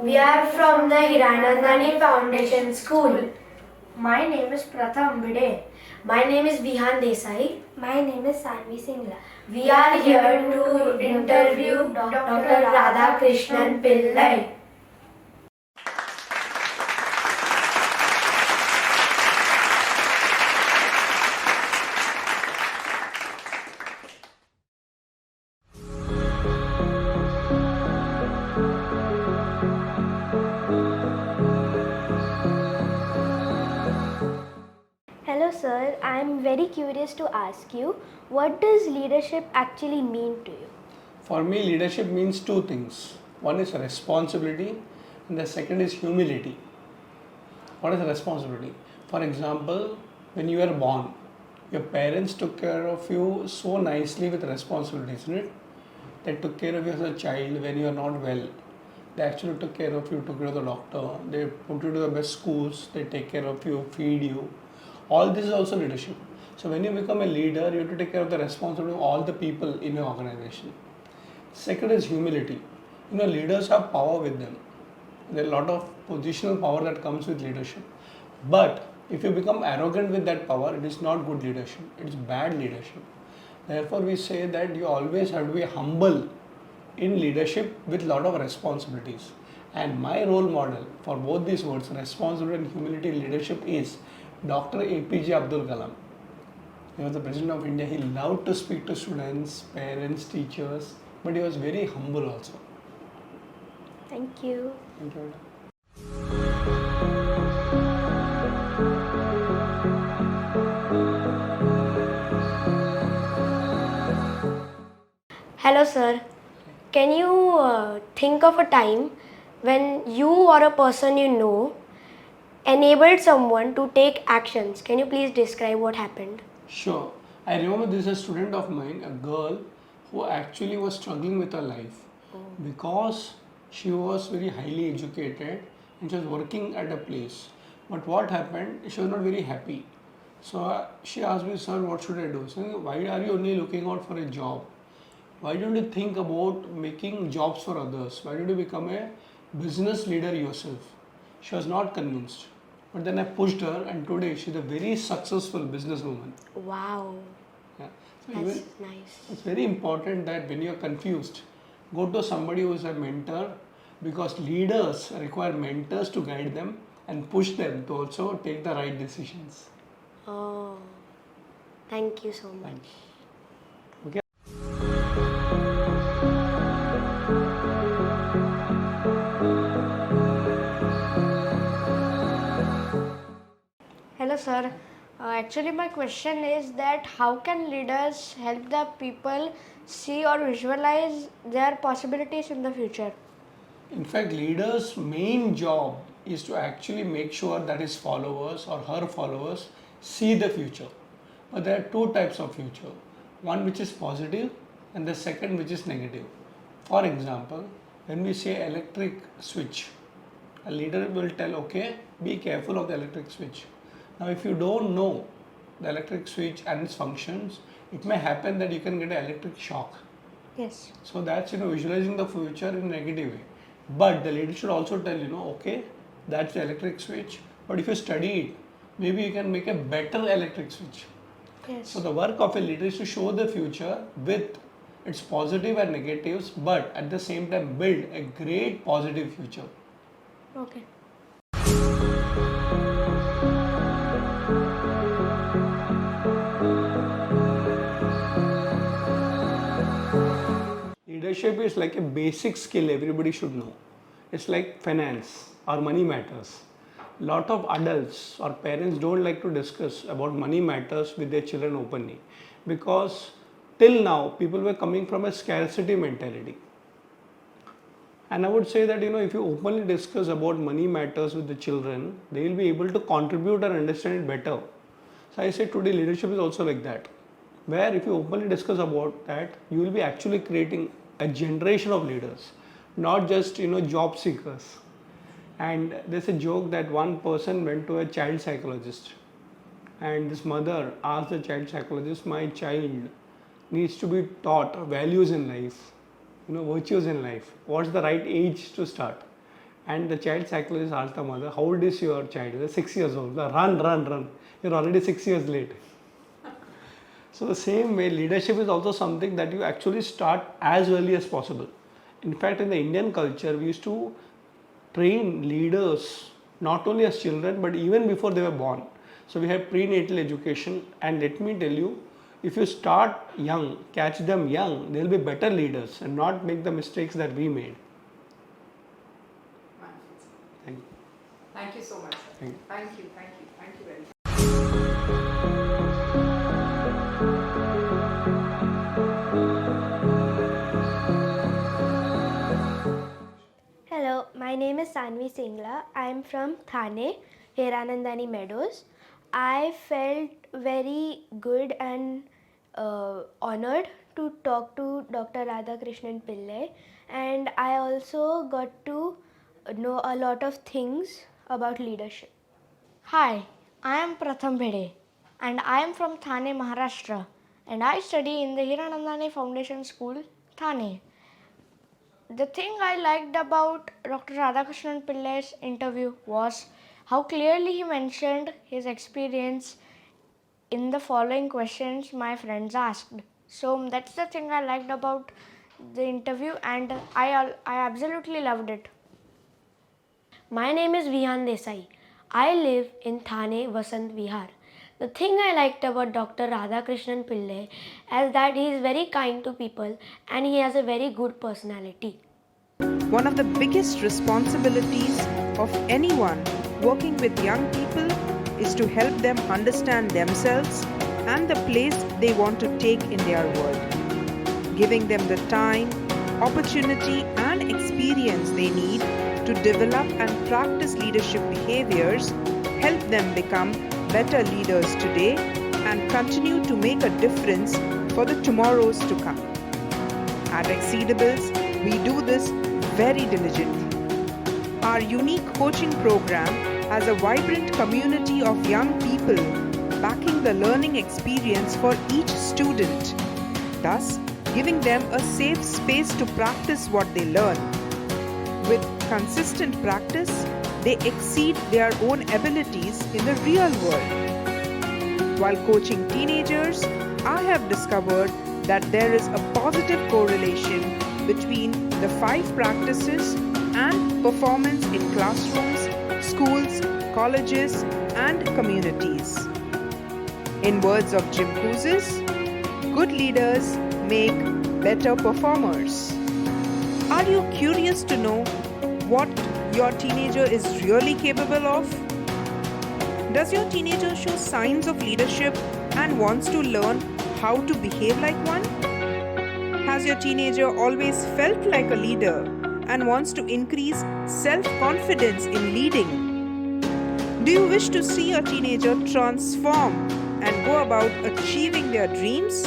We are from the Hiranandani Foundation School. My name is Pratham Bhide. My name is Vihan Desai. My name is Sanvi Singla. We are here to interview Dr. RadhaKrishnan Pillai. Hello sir, I am very curious to ask you, what does leadership actually mean to you? For me, leadership means two things. One is responsibility and the second is humility. What is responsibility? For example, when you were born, your parents took care of you so nicely with responsibility, isn't it? They took care of you as a child when you are not well. They actually took care of you, took you to the doctor, they put you to the best schools, they take care of you, feed you. All this is also leadership. So when you become a leader, you have to take care of the responsibility of all the people in your organization. Second is humility. Leaders have power with them. There are a lot of positional power that comes with leadership. But if you become arrogant with that power, it is not good leadership. It is bad leadership. Therefore, we say that you always have to be humble in leadership with a lot of responsibilities. And my role model for both these words, responsibility and humility in leadership, is Dr. APJ Abdul Kalam. He was the President of India. He loved to speak to students, parents, teachers, but he was very humble also. Thank you. Thank you. Hello sir, can you think of a time when you or a person you know enabled someone to take actions? Can you please describe what happened? Sure. I remember this is a student of mine, a girl who actually was struggling with her life because she was very highly educated and she was working at a place. But what happened, she was not very happy. So she asked me, sir, what should I do? So, why are you only looking out for a job? Why don't you think about making jobs for others? Why don't you become a business leader yourself? She was not convinced. But then I pushed her and today she's a very successful businesswoman. Wow, Yeah. So that's even nice. it's very important that when you're confused, go to somebody who is a mentor, because leaders require mentors to guide them and push them to also take the right decisions. Oh, thank you so much. Okay. Hello sir. Actually my question is that how can leaders help the people see or visualize their possibilities in the future? In fact, leaders' main job is to actually make sure that his followers or her followers see the future. But there are two types of future. One which is positive and the second which is negative. For example, when we say electric switch, a leader will tell, okay, be careful of the electric switch. Now, if you don't know the electric switch and its functions, it may happen that you can get an electric shock. Yes. So that's visualizing the future in a negative way. But the leader should also tell okay, that's the electric switch. But if you study it, maybe you can make a better electric switch. Yes. So the work of a leader is to show the future with its positive and negatives, but at the same time build a great positive future. Okay. Leadership is like a basic skill everybody should know. It's like finance or money matters. Lot of adults or parents don't like to discuss about money matters with their children openly, because till now people were coming from a scarcity mentality. And I would say that if you openly discuss about money matters with the children, they will be able to contribute and understand it better. So I say today leadership is also like that, where if you openly discuss about that, you will be actually creating a generation of leaders, not just job seekers. And there's a joke that one person went to a child psychologist, and this mother asked the child psychologist, my child needs to be taught values in life, virtues in life. What's the right age to start? And the child psychologist asked the mother, how old is your child? He was 6 years old. Run. You're already 6 years late. So the same way, leadership is also something that you actually start as early as possible. In fact, in the Indian culture, we used to train leaders not only as children but even before they were born. So we have prenatal education, and let me tell you, if you start young, catch them young, they'll be better leaders and not make the mistakes that we made. Thank you. Thank you so much, sir. Thank you. Thank you very much. Hello, my name is Sanvi Singla. I am from Thane, Hiranandani Meadows. I felt very good and honored to talk to Dr. RadhaKrishnan Pillai, and I also got to know a lot of things about leadership. Hi, I am Pratham Bhide and I am from Thane, Maharashtra, and I study in the Hiranandani Foundation School, Thane. The thing I liked about Dr. RadhaKrishnan Pillai's interview was how clearly he mentioned his experience in the following questions my friends asked. So that's the thing I liked about the interview, and I absolutely loved it. My name is Vihan Desai. I live in Thane, Vasant Vihar. The thing I liked about Dr. RadhaKrishnan Pillai is that he is very kind to people and he has a very good personality. One of the biggest responsibilities of anyone working with young people is to help them understand themselves and the place they want to take in their world. Giving them the time, opportunity and experience they need to develop and practice leadership behaviors help them become better leaders today and continue to make a difference for the tomorrows to come. At Xceedibles, we do this very diligently. Our unique coaching program has a vibrant community of young people backing the learning experience for each student, thus giving them a safe space to practice what they learn. With consistent practice, they exceed their own abilities in the real world. While coaching teenagers, I have discovered that there is a positive correlation between the 5 practices and performance in classrooms, schools, colleges, and communities. In words of Jim Kouzes, good leaders make better performers. Are you curious to know what your teenager is really capable of? Does your teenager show signs of leadership and wants to learn how to behave like one? Has your teenager always felt like a leader and wants to increase self-confidence in leading? Do you wish to see your teenager transform and go about achieving their dreams?